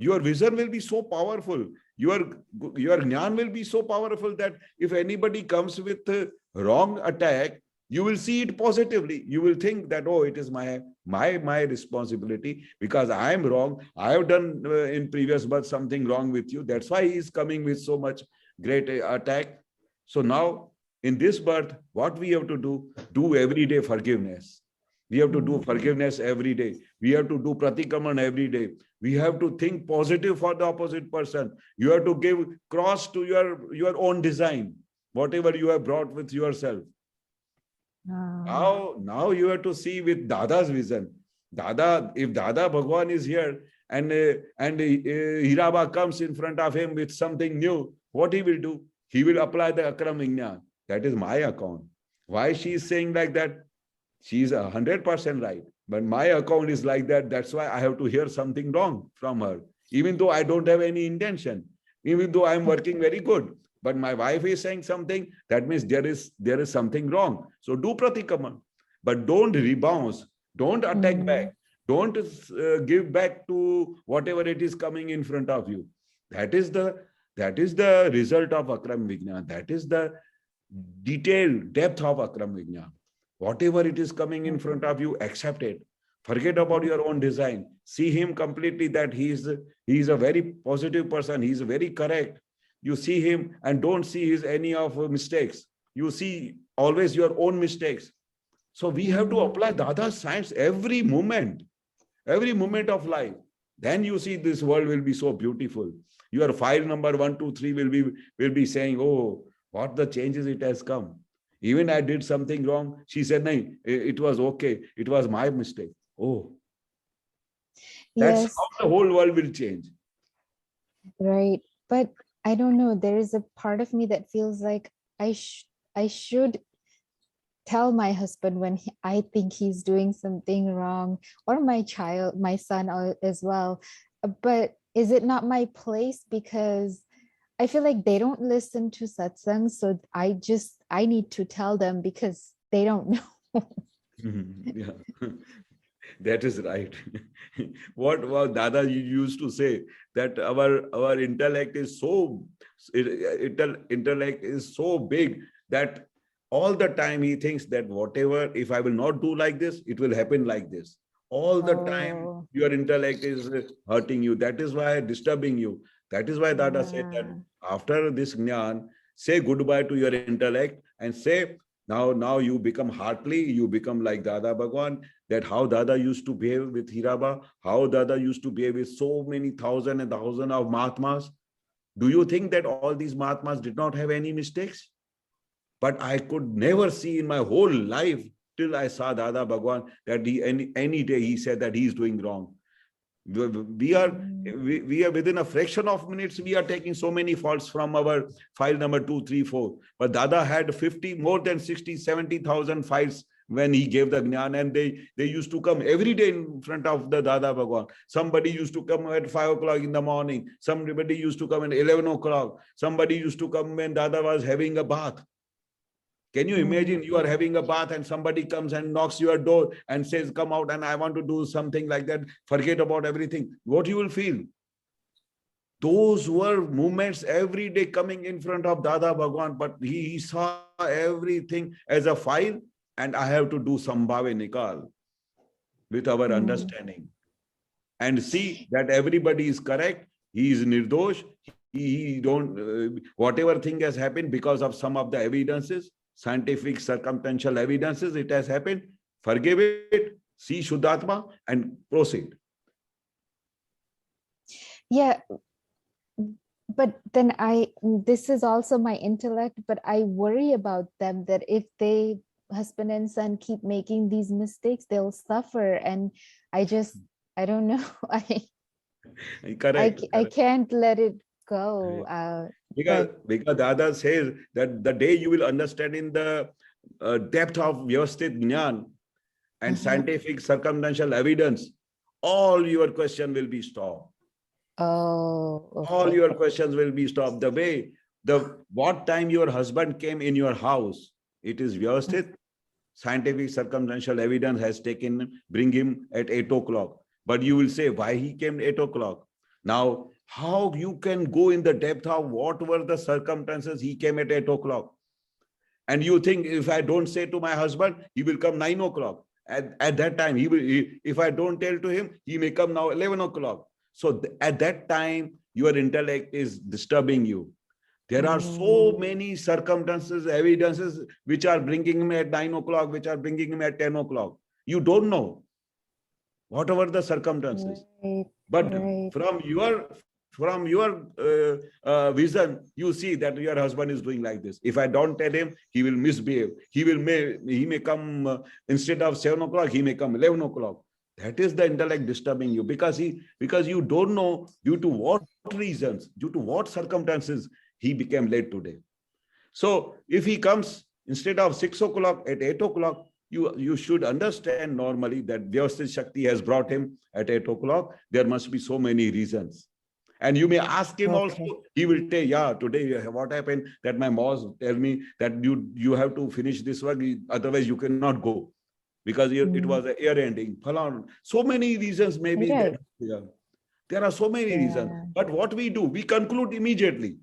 Your vision will be so powerful. Your jnana will be so powerful that if anybody comes with a wrong attack, you will see it positively. You will think that, oh, it is my responsibility because I am wrong. I have done in previous birth something wrong with you. That's why he is coming with so much great attack. So now in this birth, what we have to do everyday forgiveness. We have to do forgiveness every day. We have to do Pratikraman every day. We have to think positive for the opposite person. You have to give cross to your own design, whatever you have brought with yourself. Now you have to see with Dada's vision. Dada, if Dada Bhagwan is here and Hiraba comes in front of him with something new, what he will do? He will apply the Akram Vijnana. That is my account. Why she is saying like that? She is 100% right. But my account is like that. That's why I have to hear something wrong from her. Even though I don't have any intention. Even though I'm working very good. But my wife is saying something, that means there is something wrong. So do Pratikraman. But don't rebound. Don't attack back. Don't give back to whatever it is coming in front of you. That is the result of Akram Vijnana. That is the detailed depth of Akram Vijnana. Whatever it is coming in front of you, accept it. Forget about your own design. See him completely that he is a very positive person. He is very correct. You see him and don't see his any of mistakes. You see always your own mistakes. So we have to apply Dada's science every moment of life. Then you see this world will be so beautiful. Your file number 1, 2, 3 will be saying, oh, what the changes it has come. Even I did something wrong. She said, no, it was okay. It was my mistake. Oh, that's Yes, how the whole world will change. right. But I don't know. There is a part of me that feels like I should tell my husband when I think he's doing something wrong, or my son as well. But is it not my place? Because I feel like they don't listen to satsang, so I need to tell them because they don't know. Yeah, that is right. What Dada used to say, that our intellect is so big that all the time he thinks that whatever, if I will not do like this, it will happen like this. All the time your intellect is hurting you. That is why disturbing you. That is why Dada said that after this jnana, say goodbye to your intellect and say, now you become heartly, you become like Dada Bhagwan, that how Dada used to behave with Hiraba, how Dada used to behave with so many thousand and thousand of Mahatmas. Do you think that all these Mahatmas did not have any mistakes? But I could never see in my whole life till I saw Dada Bhagwan that any day he said that he is doing wrong. We are within a fraction of minutes, we are taking so many faults from our file number 2, 3, 4. But Dada had more than 60, 70,000 files when he gave the jnana, and they used to come every day in front of the Dada Bhagwan. Somebody used to come at 5 o'clock in the morning. Somebody used to come at 11 o'clock. Somebody used to come when Dada was having a bath. Can you imagine you are having a bath and somebody comes and knocks your door and says, come out and I want to do something like that. Forget about everything. What you will feel? Those were moments every day coming in front of Dada Bhagwan, but he saw everything as a file, and I have to do Sambhave Nikal with our understanding. And see that everybody is correct. He is nirdosh. He don't, whatever thing has happened because of some of the evidences, scientific circumstantial evidences, it has happened. Forgive it, see Shuddhatma and proceed. Yeah, but then this is also my intellect, but I worry about them, that if they, husband and son, keep making these mistakes, they'll suffer. And I don't know. Correct. I can't let it go. Because Dada says that the day you will understand in the depth of Vyavasthit Jnana and scientific circumstantial evidence, all your question will be stopped. Oh, All okay. your questions will be stopped. The way, what time your husband came in your house, it is Vyavasthit. Scientific circumstantial evidence has bring him at 8 o'clock. But you will say, why he came 8 o'clock? Now, how you can go in the depth of what were the circumstances he came at 8 o'clock? And you think if I don't say to my husband, he will come 9 o'clock. At that time, if I don't tell to him, he may come now 11 o'clock. So at that time, your intellect is disturbing you. There are so many circumstances, evidences, which are bringing him at 9 o'clock, which are bringing him at 10 o'clock. You don't know, whatever the circumstances. Right, But right. from your vision, you see that your husband is doing like this. If I don't tell him, he will misbehave. He may come instead of 7 o'clock, he may come 11 o'clock. That is the intellect disturbing you because you don't know due to what reasons, due to what circumstances he became late today. So if he comes instead of 6 o'clock at 8 o'clock, you should understand normally that Vyavasthit Shakti has brought him at 8 o'clock. There must be so many reasons. And you may ask him also, he will say, yeah, today what happened that my boss tell me that you have to finish this work, otherwise you cannot go because it was a year ending. So many reasons maybe. Right. There are so many reasons. But what we do, we conclude immediately.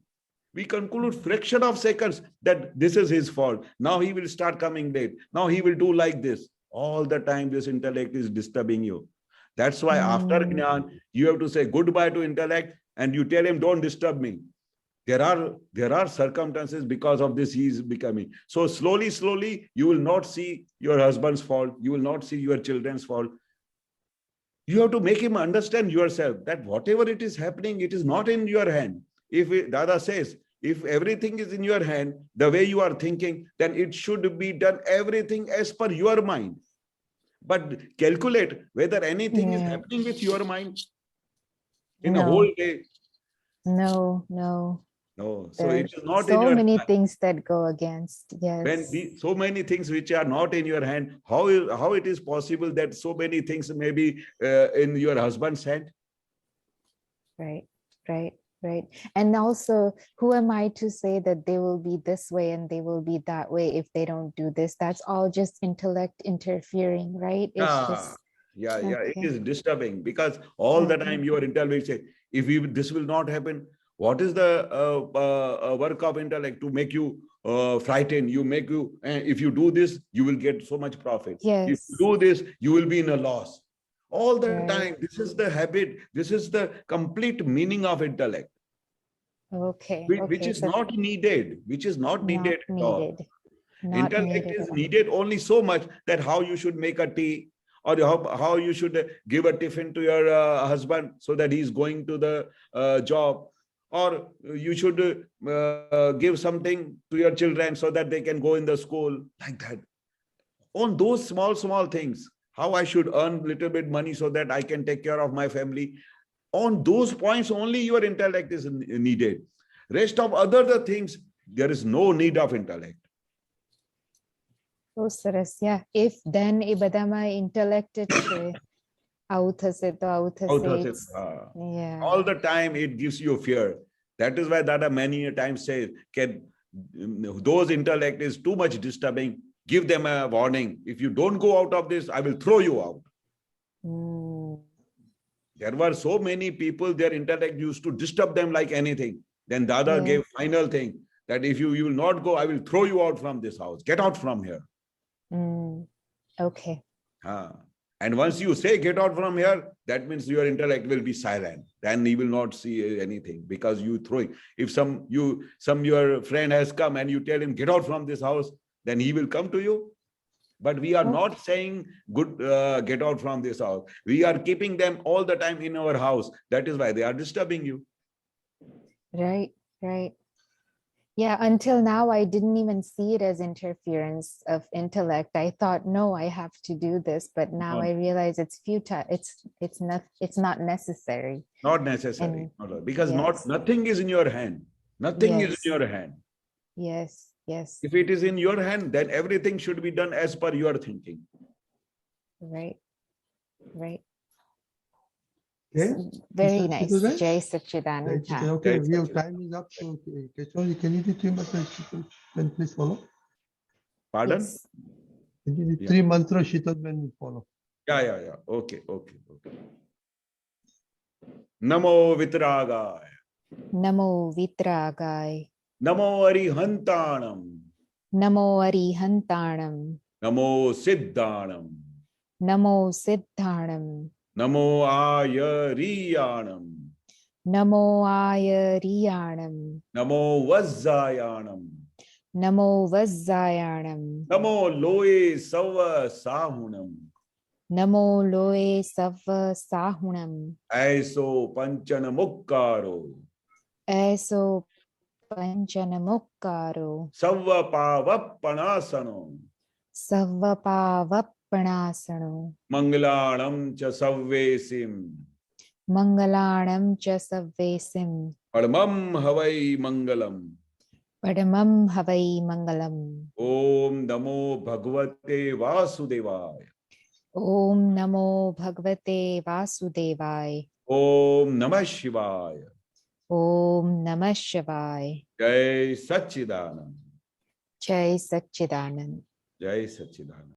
We conclude fraction of seconds that this is his fault. Now he will start coming late. Now he will do like this. All the time this intellect is disturbing you. That's why after Jnana, you have to say goodbye to intellect and you tell him, don't disturb me. There are circumstances because of this he is becoming. So slowly, you will not see your husband's fault. You will not see your children's fault. You have to make him understand yourself that whatever it is happening, it is not in your hand. If Dada says, if everything is in your hand, the way you are thinking, then it should be done everything as per your mind. But calculate whether anything is happening with your mind in a whole day. No. So it is not in so your many hand. things that go against. Yes. When so many things which are not in your hand, how it is possible that so many things may be in your husband's hand? Right. And also, who am I to say that they will be this way and they will be that way if they don't do this? That's all just intellect interfering, right? It's just it is disturbing because all the time your intellect say, if this will not happen, what is the work of intellect to make you frightened? If you do this, you will get so much profit. Yes. If you do this, you will be in a loss. All the time, this is the habit. This is the complete meaning of intellect. Which is not needed. Which is not needed at all. Intellect is needed only so much that how you should make a tea or how you should give a tiffin to your husband so that he's going to the job, or you should give something to your children so that they can go in the school, like that. On those small things, how I should earn a little bit money so that I can take care of my family. On those points only your intellect is needed. Rest of other things, there is no need of intellect. Oh, સરસ. Yeah. If then એ બધામાં intellect છે. આવું થશે તો આવું થશે. Yeah. All the time it gives you fear. That is why Dada many times says, those intellect is too much disturbing. Give them a warning. If you don't go out of this, I will throw you out. There were so many people, their intellect used to disturb them like anything. Then Dada gave final thing that if you will not go, I will throw you out from this house. Get out from here. Okay. And once you say get out from here, that means your intellect will be silent. Then he will not see anything because you throw it. If your friend has come and you tell him get out from this house, then he will come to you. But we are not saying get out from this house. We are keeping them all the time in our house. That is why they are disturbing you. Right. Yeah, until now, I didn't even see it as interference of intellect. I thought, no, I have to do this, but now No, I realize it's futile. It's not necessary. not necessary. And Because yes, nothing is in your hand. Nothing is in yes, your hand. yes, yes, If it is in your hand, then everything should be done as per your thinking. right, right. Okay. Very Mr. nice. Chittoor, Jai right? Satchidananda. Okay, Jai real Satchidananda. time is up. So, Keshav, can you do 3 mantras? Then please follow. Pardon? Yes. Can you do Yeah. 3 mantras? Shittoor, then we follow. Yeah. Okay. Namo Vitragaya. Namo Vitragai. Namo Arihantanam. Namo Arihantanam. Namo Siddhanam. Namo Siddhanam. Namo Ayariyanam. Namo Ayariyanam. Namo Vajjayanam. Namo Vajjayanam. Namo Loe Sava Sahunam. Namo Loe Sava Sahunam. Aiso Panchana Mukkaro. Eso Panchanamukkaro. Sava Pavappanasano. Savapavappanasano. Mangalanam cha Savvesim. Mangalanam cha Savvesim. Padmam Havai Mangalam. Padamam Havai Mangalam. Om Namo Bhagavate Vasudevaya. Om Namo Bhagavate Vasudevaya. Om Namah Shivaya. Om Namah Shivaya. Jai Satchidanand. Jai Satchidanand. Jai Satchidanand.